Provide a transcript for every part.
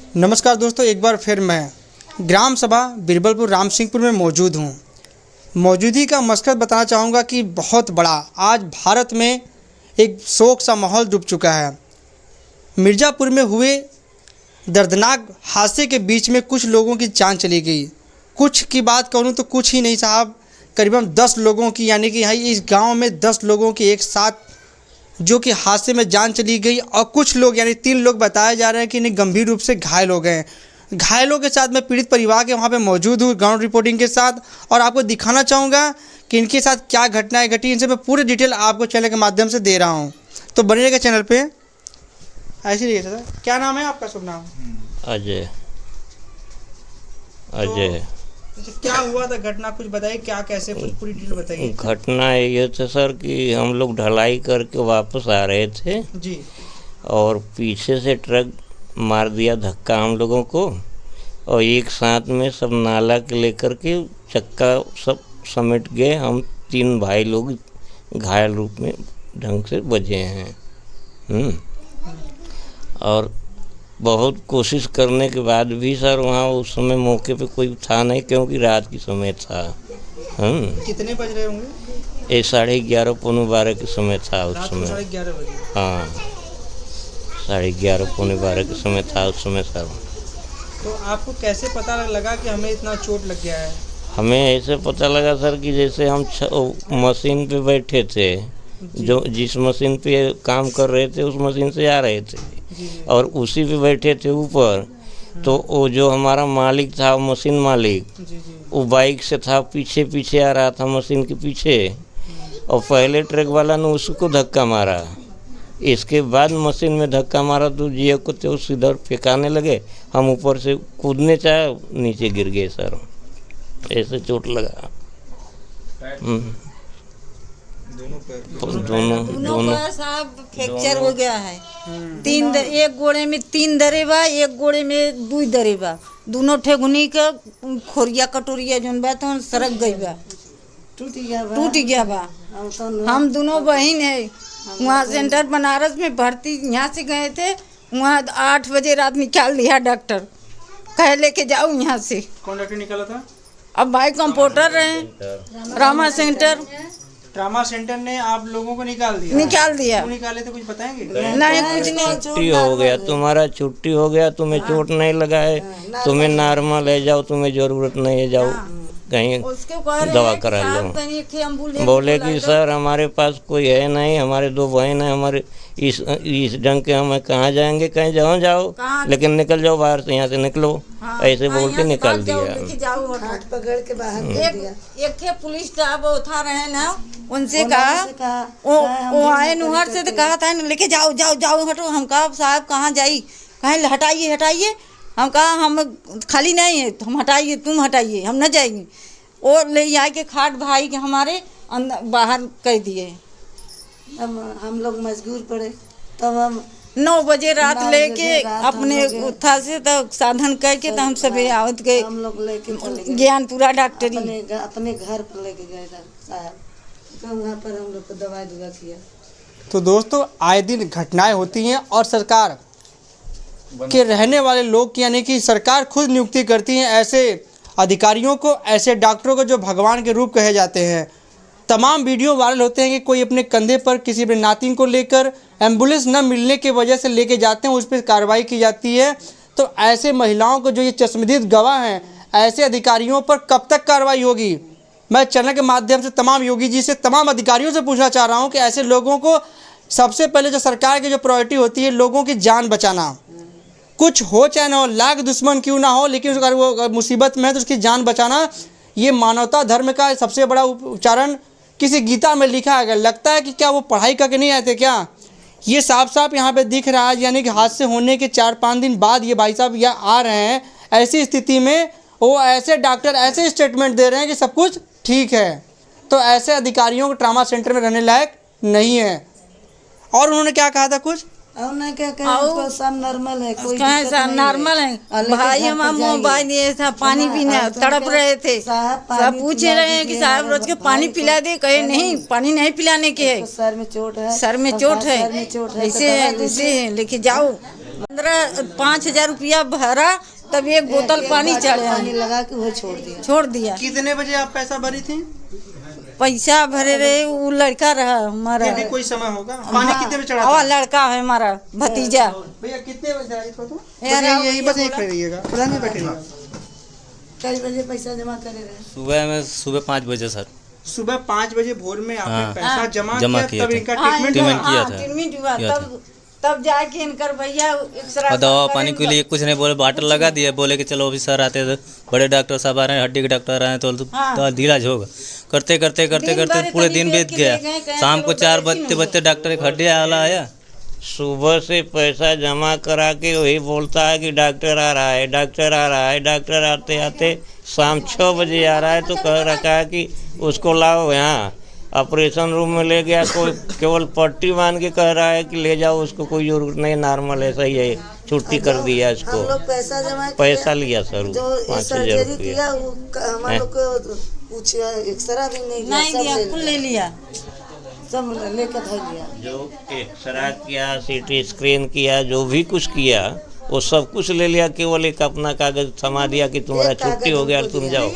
नमस्कार दोस्तों, एक बार फिर मैं ग्राम सभा बिरबलपुर राम सिंहपुर में मौजूद हूँ। मौजूदगी का मकसद बताना चाहूँगा कि बहुत बड़ा आज भारत में एक शोक सा माहौल डूब चुका है। मिर्ज़ापुर में हुए दर्दनाक हादसे के बीच में कुछ लोगों की जान चली गई। कुछ की बात करूँ तो कुछ ही नहीं साहब, करीबन 10 लोगों की, यानी कि इस गांव में 10 लोगों की एक साथ जो कि हादसे में जान चली गई। और कुछ लोग यानी 3 लोग बताए जा रहे हैं कि इन्हें गंभीर रूप से घायल हो गए हैं। घायलों के साथ मैं पीड़ित परिवार के वहाँ पे मौजूद हूँ ग्राउंड रिपोर्टिंग के साथ, और आपको दिखाना चाहूँगा कि इनके साथ क्या घटनाएं घटी। इनसे मैं पूरी डिटेल आपको चैनल के माध्यम से दे रहा हूँ, तो बने रहेगा चैनल पे। ऐसे रहिए सर। क्या नाम है आपका? शुभ नाम? अजय। तो क्या हुआ था घटना, कुछ बताइए, क्या कैसे, कुछ पूरी डिटेल बताइए। घटना ये था सर कि हम लोग ढलाई करके वापस आ रहे थे जी। और पीछे से ट्रक मार दिया धक्का हम लोगों को, और एक साथ में सब नाला के लेकर के चक्का सब समेट गए। हम 3 भाई लोग घायल रूप में ढंग से बचे हैं। और बहुत कोशिश करने के बाद भी सर वहाँ उस समय मौके पे कोई था नहीं, क्योंकि रात की समय था। कितने बज रहे होंगे? ये 11:30 पौने 12 के समय था उस समय। 11:30 बजे? हाँ, 11:30 पौने 12 के समय था उस समय सर। तो आपको कैसे पता लगा कि हमें इतना चोट लग गया है? हमें ऐसे पता लगा सर कि जैसे हम मशीन पे बैठे थे, जो जिस मशीन पे काम कर रहे थे उस मशीन से आ रहे थे और उसी पे बैठे थे ऊपर। तो वो जो हमारा मालिक था, मशीन मालिक, वो बाइक से था, पीछे पीछे आ रहा था मशीन के पीछे, और पहले ट्रक वाला ने उसको धक्का मारा। इसके बाद मशीन में धक्का मारा तो जियो को तो सीधा फेंकाने लगे। हम ऊपर से कूदने चाहे, नीचे गिर गए सर, ऐसे चोट लगा। दोनों साहब फ्रैक्चर हो गया है। एक गोड़े में 3 दरे बा, एक गोड़े में 2 दरे बा। दोनों ठेगुनी का खोरिया कटोरिया जोन बा तो सरक गई बा, टूट गया बा। हम दोनों बहन है, वहाँ सेंटर बनारस में भर्ती, यहाँ से गए थे, वहाँ 8 बजे रात निकाल दिया डॉक्टर, कह लेके जाओ यहाँ से। कौन डॉक्टर निकाला था? अब भाई कंपाउंडर रहे, रामा सेंटर। ट्रामा सेंटर ने आप लोगों को निकाल दिया? क्यों निकाले थे, कुछ बताएंगे? नहीं, कुछ नहीं। छुट्टी हो गया तुम्हारा, छुट्टी हो गया, तुम्हें चोट नहीं लगा है, तुम्हें नॉर्मल है, जाओ, तुम्हें जरूरत नहीं है, जाओ कहीं दवा करा लो। बोले कि सर हमारे पास कोई है नहीं, हमारे 2 बहन हैं, हमारे इस ढंग के हम कहाँ जाएंगे, कहीं जाओ, लेकिन निकल जाओ बाहर से, यहाँ से निकलो। ऐसे बोल के निकाल दिया। पकड़ के बाहर एक पुलिस स्टाफ उठा रहे ना, उनसे कहा, वो आए नुहर से तो कहा था लेके जाओ हटो। हम कहा साहब कहाँ जाई, कहीं हटाइए। हम कहा हम खाली नहीं है, हम हटाइए, तुम हटाइए, हम न जाएंगे। और ले आए के खाट भाई के हमारे अंदर बाहर कर दिए। हम लोग मजबूर पड़े, तब हम 9 बजे रात लेके अपने उठा से तो साधन करके तो हम सब आवत गए। हम लोग लेके ज्ञानपुरा डॉक्टरी अपने घर पर लेके गए साहब, तो वहाँ पर हम लोग को दवाई किया। तो दोस्तों, आए दिन घटनाएं होती हैं और सरकार के रहने वाले लोग यानी कि सरकार खुद नियुक्ति करती है ऐसे अधिकारियों को, ऐसे डॉक्टरों को जो भगवान के रूप कहे जाते हैं। तमाम वीडियो वायरल होते हैं कि कोई अपने कंधे पर किसी अपने नातिन को लेकर एम्बुलेंस न मिलने की वजह से लेके जाते हैं, उस पर कार्रवाई की जाती है। तो ऐसे महिलाओं को जो ये चश्मदीद गवाह हैं, ऐसे अधिकारियों पर कब तक कार्रवाई होगी? मैं चैनल के माध्यम से तमाम योगी जी से, तमाम अधिकारियों से पूछना चाह रहा हूँ कि ऐसे लोगों को सबसे पहले जो सरकार की जो प्रायोरिटी होती है, लोगों की जान बचाना। कुछ हो चाहे ना हो, लाख दुश्मन क्यों ना हो, लेकिन अगर वो मुसीबत में है तो उसकी जान बचाना, ये मानवता धर्म का सबसे बड़ा उच्चारण किसी गीता में लिखा है। लगता है कि क्या वो पढ़ाई करके नहीं आए थे क्या? ये साफ साफ यहाँ पे दिख रहा है, यानी कि हादसे होने के 4-5 दिन बाद ये भाई साहब यहाँ आ रहे हैं। ऐसी स्थिति में वो ऐसे डॉक्टर ऐसे स्टेटमेंट दे रहे हैं कि सब कुछ ठीक है। तो ऐसे अधिकारियों को ट्रामा सेंटर में रहने लायक नहीं है। और उन्होंने क्या कहा था कुछ? और ना क्या कहें, सब नॉर्मल है, कोई नॉर्मल है। भाई हम मोबाइल दिए था, पानी पीना तड़प रहे थे, सब पूछ रहे हैं कि साहब रोज के पानी पिला दे, कहे नहीं पानी नहीं पिलाने के है, सर में चोट है, ऐसे लेके जाओ। 5,000 रुपया भरा तब एक बोतल पानी चढ़ा पानी लगा के वो छोड़ दिया। कितने बजे आप पैसा भरी थी? पैसा भरे रहे वो लड़का रहा हमारा। ये भी कोई समय होगा। पानी कितने बजे चढ़ा था? और लड़का है हमारा भतीजा। भैया कितने बजे आई थी? तो यार, यही बस एक रहिएगा, पलंग में बैठे रहिएगा। कई बजे पैसा जमा करे रहे? सुबह 5 बजे सर। सुबह 5 बजे भोर में आपने हाँ, पैसा जमा किया, तब था। इनका हाँ, ट्रीटमेंट किया हुआ। था। ट्रीटमेंट हुआ तब जाके इनकर भैया एक्सरा दवा पानी के लिए कुछ नहीं बोले, बॉटल लगा दिए, बोले कि चलो अभी सर आते हैं, बड़े डॉक्टर साहब आ रहे हैं, हड्डी के डॉक्टर आए हैं तो इलाज होगा। करते करते करते करते पूरे दिन बीत गया। शाम को 4 बजते डॉक्टर एक हड्डी वाला आया। सुबह से पैसा जमा करा के वही बोलता है कि डॉक्टर आ रहा है, डॉक्टर आ रहा है। डॉक्टर आते आते शाम 6 बजे आ रहा है तो कह रखा है कि उसको लाओ यहाँ ऑपरेशन रूम में ले गया। कोई केवल पट्टी बांध के कह रहा है कि ले जाओ उसको, कोई जरूरत नहीं, नॉर्मल है, सही है, छुट्टी कर दिया इसको। हम लोग पैसा जमा पैसा लिया सर जो 5,000 सर्जरी रुपया। किया वो हमारे लोग को कुछ एक्सरा भी नहीं नहीं दिया, कुल ले लिया, सब लेकर धर लिया। जो एक्सरा किया, सीटी स्क्रीन किया, जो भी कुछ किया वो सब कुछ ले लिया। केवल एक अपना कागज थमा दिया कि तुम्हारा छुट्टी हो गया, तुम जाओ,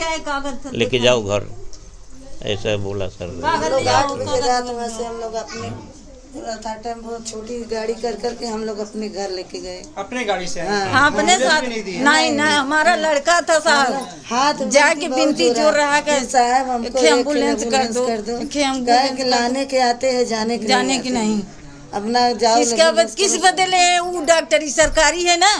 लेके जाओ घर, ऐसा बोला सर। हम लोग 8 बजे रात में से हम लोग अपने था टेम्पो छोटी गाड़ी कर करके हम लोग अपने घर लेके गए। अपने गाड़ी से आए? हाँ, अपने साथ नहीं, हमारा लड़का था साहब, हाथ जाके बिनती जोर रहा कि साहब हमको एक एम्बुलेंस कर दो, कहे कि लाने के आते हैं, जाने के नहीं। अपना जाओ। इसका किस बदले वो डॉक्टरी सरकारी है ना।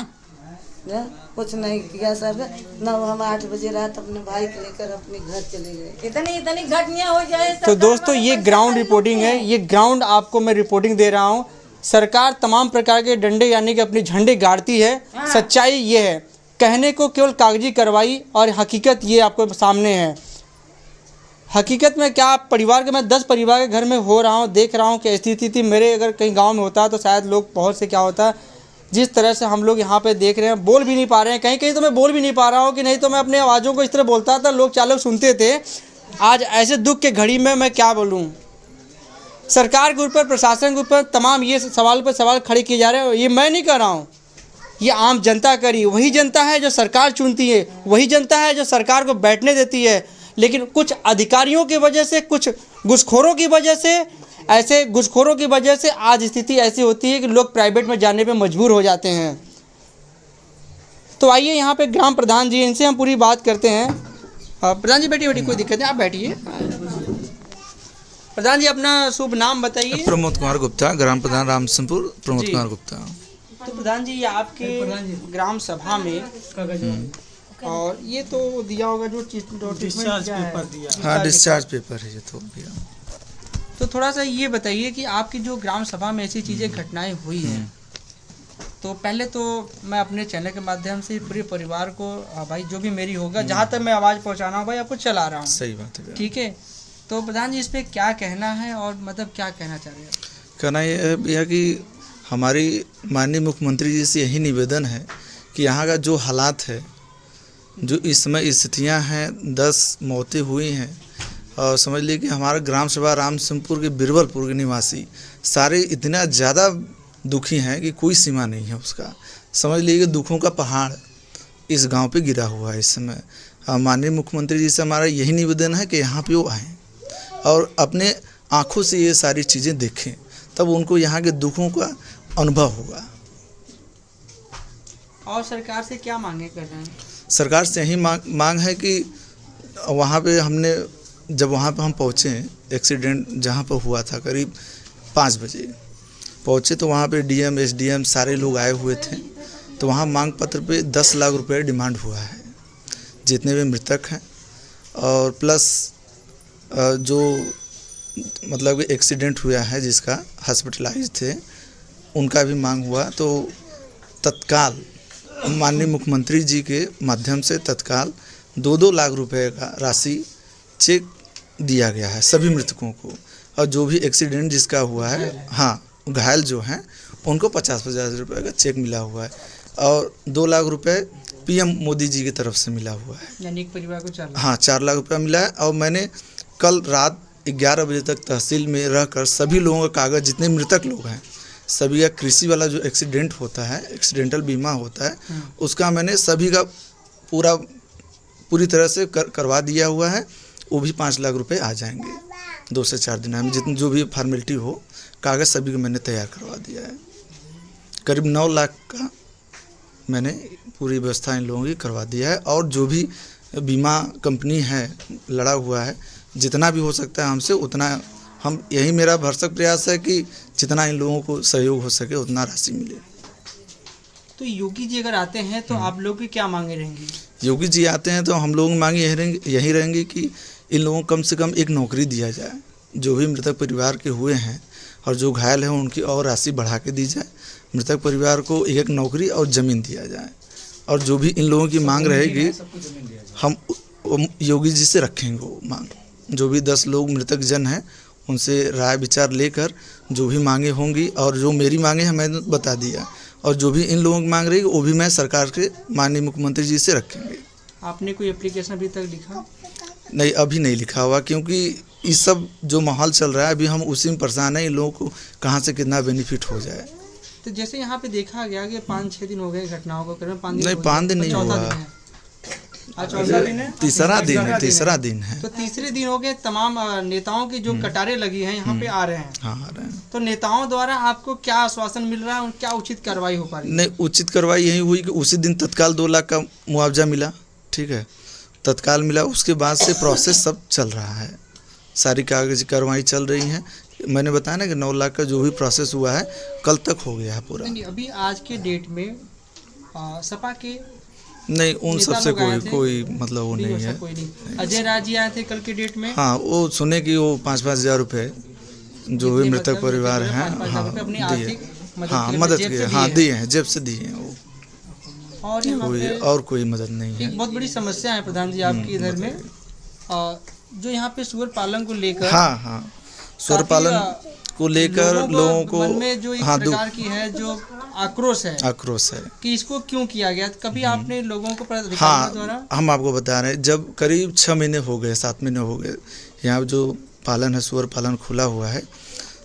कुछ नहीं किया सर न। हम 8 बजे रात अपने भाई को लेकर अपने घर चले गए। इतनी घटनाएं हो जाए। तो दोस्तों ये ग्राउंड रिपोर्टिंग है, ये ग्राउंड आपको मैं रिपोर्टिंग दे रहा हूँ। सरकार तमाम प्रकार के डंडे यानी कि अपने झंडे गाड़ती है। सच्चाई ये है, कहने को केवल कागजी कार्रवाई, और हकीकत ये आपको सामने है। हकीकत में क्या परिवार के, मैं 10 परिवार के घर में हो रहा हूँ, देख रहा हूँ कि स्थिति थी। मेरे अगर कहीं गाँव में होता तो शायद लोग बहुत से क्या होता, जिस तरह से हम लोग यहाँ पे देख रहे हैं, बोल भी नहीं पा रहे हैं। कहीं कहीं तो मैं बोल भी नहीं पा रहा हूँ, कि नहीं तो मैं अपने आवाज़ों को इस तरह बोलता था, लोग 4 लोग सुनते थे। आज ऐसे दुख के घड़ी में मैं क्या बोलूँ। सरकार के ऊपर, प्रशासन के ऊपर तमाम ये सवाल पर सवाल खड़े किए जा रहे हैं। ये मैं नहीं कर रहा हूँ, ये आम जनता करी। वही जनता है जो सरकार चुनती है, वही जनता है जो सरकार को बैठने देती है। लेकिन कुछ अधिकारियों की वजह से, कुछ घुसखोरों की वजह से, ऐसे घुसखोरों की वजह से आज स्थिति ऐसी होती है कि लोग प्राइवेट में जाने पे मजबूर हो जाते हैं। तो आइए यहाँ पे ग्राम प्रधान जी, इनसे हम पूरी बात करते हैं। प्रधान जी बैठिए, कोई दिक्कत नहीं, आप बैठिए। प्रधान जी अपना शुभ नाम बताइए। प्रमोद कुमार गुप्ता, ग्राम प्रधान रामसिंहपुर, प्रमोद कुमार गुप्ता। तो प्रधान जी ये आपके ग्राम सभा में, और ये तो दिया होगा जो डिस्चार्ज पेपर दिया। हाँ, डिस्चार्ज पेपर है ये तो भैया। तो थोड़ा सा ये बताइए कि आपकी जो ग्राम सभा में ऐसी चीज़ें घटनाएं हुई हैं, तो पहले तो मैं अपने चैनल के माध्यम से पूरे परिवार को, भाई जो भी मेरी होगा, जहाँ तक मैं आवाज़ पहुँचाना हूँ भाई आपको चला रहा हूँ। सही बात है, ठीक है। तो प्रधान जी इस पर क्या कहना है, और मतलब क्या कहना चाह रहे हैं? कहना ये है भैया कि हमारी माननीय मुख्यमंत्री जी से यही निवेदन है कि यहाँ का जो हालात है, जो इस समय स्थितियाँ हैं, 10 मौतें हुई हैं, और समझ लीजिए कि हमारा ग्राम सभा रामसिंहपुर के बिरबलपुर के निवासी सारे इतना ज़्यादा दुखी हैं कि कोई सीमा नहीं है उसका। समझ लीजिए कि दुखों का पहाड़ इस गांव पे गिरा हुआ है इस समय। माननीय मुख्यमंत्री जी से हमारा यही निवेदन है कि यहाँ पे वो आएँ और अपने आँखों से ये सारी चीज़ें देखें, तब उनको यहाँ के दुखों का अनुभव होगा। और सरकार से क्या मांगे कर रहे हैं? सरकार से यही मांग है कि वहाँ पे हमने, जब वहाँ पे हम पहुँचे, एक्सीडेंट जहाँ पर हुआ था करीब 5 बजे पहुँचे, तो वहाँ पे डीएम, एसडीएम सारे लोग आए हुए थे। तो वहाँ मांग पत्र पे 10 लाख रुपए डिमांड हुआ है जितने भी मृतक हैं, और प्लस जो मतलब एक्सीडेंट हुआ है जिसका हॉस्पिटलाइज थे उनका भी मांग हुआ। तो तत्काल माननीय मुख्यमंत्री जी के माध्यम से तत्काल 2-2 लाख रुपए का राशि चेक दिया गया है सभी मृतकों को, और जो भी एक्सीडेंट जिसका हुआ है, हाँ घायल जो हैं उनको 50-50 रुपये का चेक मिला हुआ है, और 2 लाख रुपए पीएम मोदी जी की तरफ से मिला हुआ है। यानी एक परिवार को 4 लाख? हाँ, 4 लाख रुपया मिला है। और मैंने कल रात 11 बजे तक तहसील में रहकर सभी लोगों का कागज़, जितने मृतक लोग हैं सभी का कृषि वाला जो एक्सीडेंट होता है, एक्सीडेंटल बीमा होता है, उसका मैंने सभी का पूरी तरह से करवा दिया हुआ है। वो भी 5 लाख रुपए आ जाएंगे 2 से 4 दिन में, जितनी जो भी फॉर्मेलिटी हो, कागज़ सभी को मैंने तैयार करवा दिया है। करीब 9 लाख का मैंने पूरी व्यवस्था इन लोगों की करवा दिया है। और जो भी बीमा कंपनी है लड़ा हुआ है, जितना भी हो सकता है हमसे उतना, हम यही मेरा भरसक प्रयास है कि जितना इन लोगों को सहयोग हो सके उतना राशि मिले। तो योगी जी अगर आते हैं तो आप लोग की क्या मांगे रहेंगी? योगी जी आते हैं तो हम लोग की मांग यही रहेंगी कि इन लोगों को कम से कम एक नौकरी दिया जाए, जो भी मृतक परिवार के हुए हैं और जो घायल हैं उनकी और राशि बढ़ा के दी जाए। मृतक परिवार को एक नौकरी और ज़मीन दिया जाए। और जो भी इन लोगों की मांग रहेगी हम योगी जी से रखेंगे वो मांग। जो भी 10 लोग मृतक जन हैं उनसे राय विचार लेकर जो भी मांगे होंगी, और जो मेरी मांगे हैं मैंने बता दिया, और जो भी इन लोगों की मांग रहेगी वो भी मैं सरकार के माननीय मुख्यमंत्री जी से रखेंगे। आपने कोई एप्लीकेशन अभी तक लिखा? नहीं, अभी नहीं लिखा हुआ, क्योंकि ये सब जो माहौल चल रहा है अभी हम उसी में परेशान हैं, इन लोगों को कहाँ से कितना बेनिफिट हो जाए। तो जैसे यहाँ पे देखा गया कि 5-6 दिन हो गए घटनाओं को, करीब 5 दिन नहीं, 5 दिन नहीं हुआ, आज चौथा दिन है, तीसरा दिन है। तो तीसरे दिन हो गए, तमाम नेताओं की जो कतारें लगी हैं यहाँ पे आ रहे हैं। हाँ, आ रहे हैं। तो नेताओं द्वारा आपको क्या आश्वासन मिल रहा है और क्या उचित कार्रवाई हो पा रही है? नहीं, उचित कार्रवाई यही हुई कि उसी दिन तत्काल 2 लाख का मुआवजा मिला, ठीक है, तत्काल मिला। उसके बाद से प्रोसेस सब चल रहा है, सारी कागजी कार्रवाई चल रही है। मैंने बताया ना कि 9 लाख का जो भी प्रोसेस हुआ है कल तक हो गया है पूरा। नहीं, अभी आज के डेट में सपा के नहीं, उन नेता सबसे लोग आए थे? कोई मतलब वो नहीं है। कोई नहीं। अजय राज जी आए थे कल के डेट में। हाँ, वो सुने कि वो 5-5 हज़ार रुपये जो भी मृतक परिवार हैं, हाँ, दिए, हाँ, मदद किए, हाँ, दिए हैं, जेब से दिए हैं वो। और कोई मदद नहीं है। एक बहुत बड़ी समस्या है प्रधान जी आपकी इधर में, जो यहाँ पे सुअर पालन को लेकर, हाँ, सुअर पालन को लेकर लोगों को मन में जो एक प्रकार की है जो आक्रोश है कि इसको क्यों किया गया। कभी आपने लोगों को हाँ, हम आपको बता रहे हैं, जब करीब 6 महीने हो गए, 7 महीने हो गए यहाँ जो पालन है, सुअर पालन खुला हुआ है,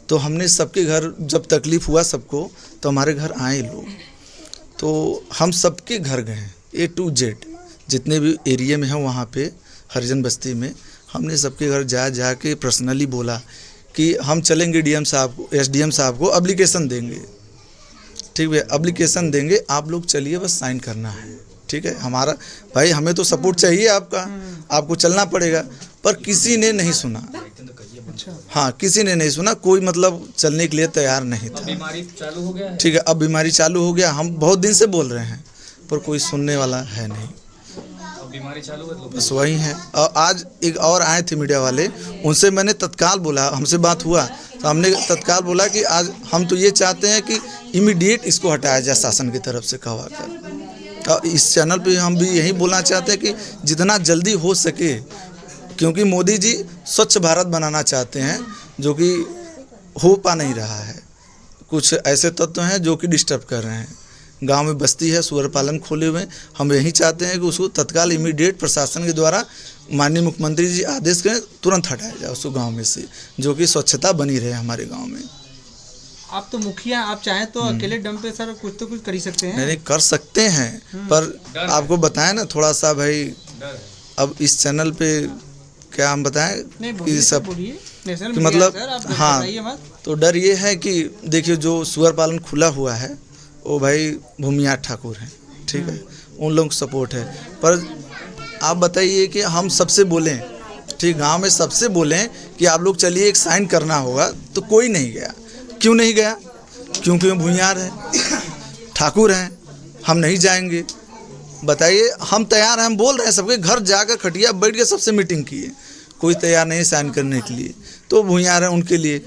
तो हमने सबके घर, जब तकलीफ़ हुआ सबको, तो हमारे घर आए लोग, तो हम सबके घर गए A to Z, जितने भी एरिया में हैं वहाँ पे हरिजन बस्ती में, हमने सबके घर जा के पर्सनली बोला कि हम चलेंगे DM साहब को, SDM साहब को एप्लीकेशन देंगे, ठीक है, एप्लीकेशन देंगे, आप लोग चलिए, बस साइन करना है, ठीक है। हमारा भाई, हमें तो सपोर्ट चाहिए आपका, आपको चलना पड़ेगा। पर किसी ने नहीं सुना, हाँ, किसी ने नहीं सुना, कोई मतलब चलने के लिए तैयार नहीं था। बीमारी चालू हो गया है, ठीक है, अब बीमारी चालू हो गया। हम बहुत दिन से बोल रहे हैं पर कोई सुनने वाला है नहीं, बीमारी चालू है, बस वही है। और आज एक और आए थे मीडिया वाले, उनसे मैंने तत्काल बोला, हमसे बात हुआ तो हमने तत्काल बोला कि आज हम तो ये चाहते हैं कि इमीडिएट इसको हटाया जाए शासन की तरफ से कहवा कर। और इस चैनल पे हम भी यही बोलना चाहते हैं कि जितना जल्दी हो सके, क्योंकि मोदी जी स्वच्छ भारत बनाना चाहते हैं, जो कि हो पा नहीं रहा है। कुछ ऐसे तत्व हैं जो कि डिस्टर्ब कर रहे हैं। गांव में बस्ती है, सुअर पालन खोले हुए, हम यही चाहते हैं कि उसको तत्काल इमीडिएट प्रशासन के द्वारा माननीय मुख्यमंत्री जी आदेश करें, तुरंत हटाया जाए उसको गांव में से, जो कि स्वच्छता बनी रहे हमारे गांव में। आप तो मुखिया, आप चाहें तो अकेले दम पे सर कुछ तो कुछ कर ही सकते हैं। नहीं, कर सकते हैं, पर आपको बताएं ना थोड़ा सा भाई, अब इस चैनल पे क्या हम बताएं कि सब कि मतलब, हाँ, तो डर ये है कि देखिए जो सुअर पालन खुला हुआ है वो भाई भूमियार ठाकुर हैं, ठीक है, उन लोगों को सपोर्ट है। पर आप बताइए कि हम सबसे बोलें, ठीक, गांव में सबसे बोलें कि आप लोग चलिए एक साइन करना होगा, तो कोई नहीं गया। क्यों नहीं गया? क्योंकि वो भूमियार है, ठाकुर हैं, हम नहीं जाएंगे। बताइए, हम तैयार हैं, हम बोल रहे हैं, सबके घर जाकर खटिया बैठ के सबसे मीटिंग किए, कोई तैयार नहीं साइन करने के लिए। तो भूमियार हैं उनके लिए,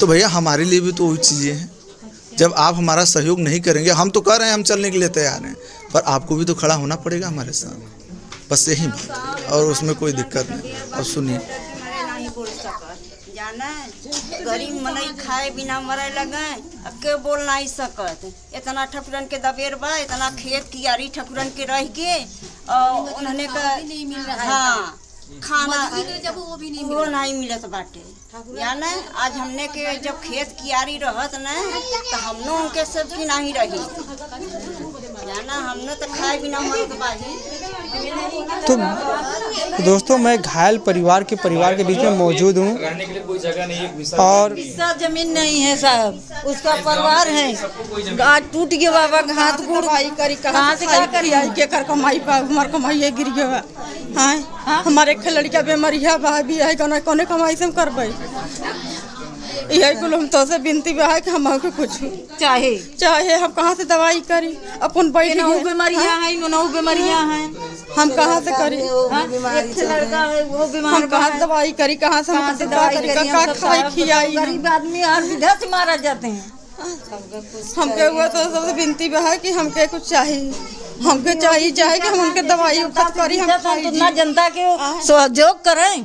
तो भैया हमारे लिए भी तो वही चीज़ें हैं। जब आप हमारा सहयोग नहीं करेंगे, हम तो कह रहे हैं हम चलने के लिए तैयार हैं, पर आपको भी तो खड़ा होना पड़ेगा हमारे साथ, बस यही बात है, और उसमें कोई दिक्कत नहीं। अब सुनिए, गरीब मनई खाए बिना मरे लगे, अब के बोल नहीं सकत। इतना ठकुरन के दबेर बा, इतना खेत कियारी ठकुरन के रह के, उन्होंने का, हाँ, खाना वो नहीं मिलत बाटे। यानी आज हमने के जब खेत कियारी रहत न तो हमनो उनके सब की नहीं रही, यानी हमने तो खाए बिना मरत बाही। तो दोस्तों, मैं घायल परिवार के बीच में मौजूद हूँ और जमीन नहीं है साहब, उसका परिवार है, आज टूट गया बाबा, हाथ गोड़ करी कहाँ से क्या करी, के कर कमाई पा हमार कमाई गिर गया। हाँ, हमारे एक लड़का बेमरिया बा भी है, कौन कमाई से हम करबे। यही कुल हम तो से बिनती बा है कि हम कुछ चाहे हम कहाँ से दवाई करी, अपन बैठ बीमारियाँ हैं, नौ बीमारियाँ हैं, हम कहाँ से करी, लड़का है वो बीमार, हम कहाँ से दवाई करी, कहाँ से हम खाई खियाई। गरीब आदमी हर विधा से मारा जाते हैं। हमके हुआ तो सबसे बिनती बा है कि हमके कुछ चाहिए, हमके चाहिए कि हम उनके दवाई उपचार करी, हम ना जनता के सहयोग करें,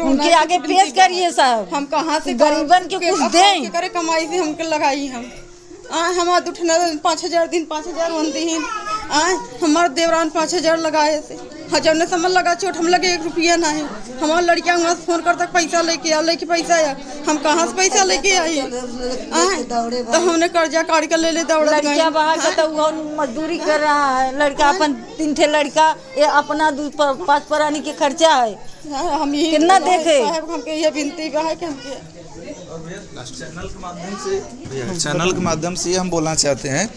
उनके आगे पेश करिए साहब। हम कहाँ से गरीबन के कुछ दें, करे कमाई से हमके लगाई। हम हमारे उठना 5,000 दिन 5,000 दिन हमारे देवरान 5,000 लगाए थे, जब ने समझ लगा चोट हम लगे 1 रुपया नहीं। हमारा लड़कियाँ वहाँ से फोन करता पैसा लेके पैसा आया, हम कहाँ से पैसा लेके आई, तो हमने कर्जा काट कर ले दौड़ा। लड़किया बाहर का तो मजदूरी कर रहा है, लड़का अपन 3 ठे लड़का, ये अपना 5 प्राणी के खर्चा है, हम कितना देखे। हमके ये विनती है कि चैनल के माध्यम से हम बोलना चाहते हैं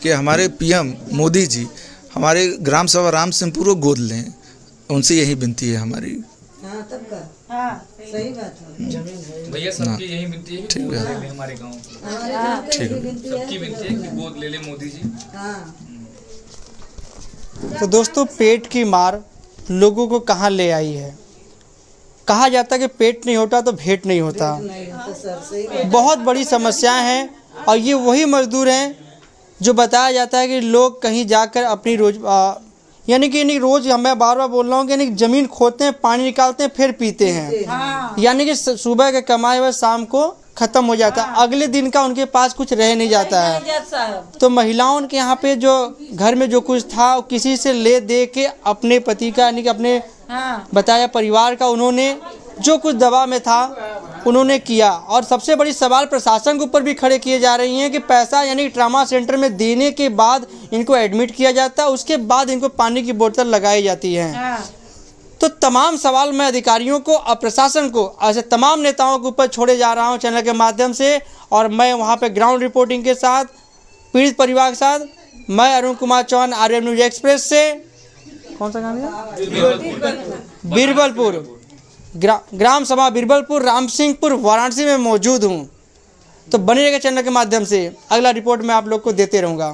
कि हमारे पीएम मोदी जी हमारे ग्राम सभा राम सिंहपुर को गोद लें, उनसे यही विनती है हमारी। हाँ, तब का सही बात है भैया, सबकी यही विनती है कि गोद ले लें हमारे गाँव, सबकी विनती है कि गोद ले लें मोदी जी। तो दोस्तों, पेट की मार लोगों को कहाँ ले आई है। कहा जाता है कि पेट नहीं होता तो भेंट नहीं होता। बहुत बड़ी समस्याएं हैं और ये वही मजदूर हैं जो बताया जाता है कि लोग कहीं जाकर अपनी यानी कि नहीं, रोज़ मैं बार बार बोल रहा हूँ कि यानी ज़मीन खोदते हैं, पानी निकालते हैं, फिर पीते हैं। यानी कि सुबह के कमाए हुए शाम को ख़त्म हो जाता है, अगले दिन का उनके पास कुछ रह नहीं जाता है। तो महिलाओं के यहाँ पे जो घर में जो कुछ था किसी से ले दे के अपने पति का यानी कि अपने बताया परिवार का उन्होंने जो कुछ दबाव में था उन्होंने किया। और सबसे बड़ी सवाल प्रशासन के ऊपर भी खड़े किए जा रही हैं कि पैसा यानी ट्रामा सेंटर में देने के बाद इनको एडमिट किया जाता है, उसके बाद इनको पानी की बोतल लगाई जाती है। तो तमाम सवाल मैं अधिकारियों को और प्रशासन को ऐसे तमाम नेताओं के ऊपर छोड़े जा रहा हूं चैनल के माध्यम से। और मैं वहां पे ग्राउंड रिपोर्टिंग के साथ पीड़ित परिवार के साथ मैं अरुण कुमार चौहान, आर्यन न्यूज एक्सप्रेस से, कौन सा गाँव है, बीरबलपुर, ग्राम सभा बीरबलपुर, रामसिंहपुर, वाराणसी में मौजूद हूँ। तो बने रहेगा चैनल के माध्यम से, अगला रिपोर्ट मैं आप लोग को देते रहूँगा।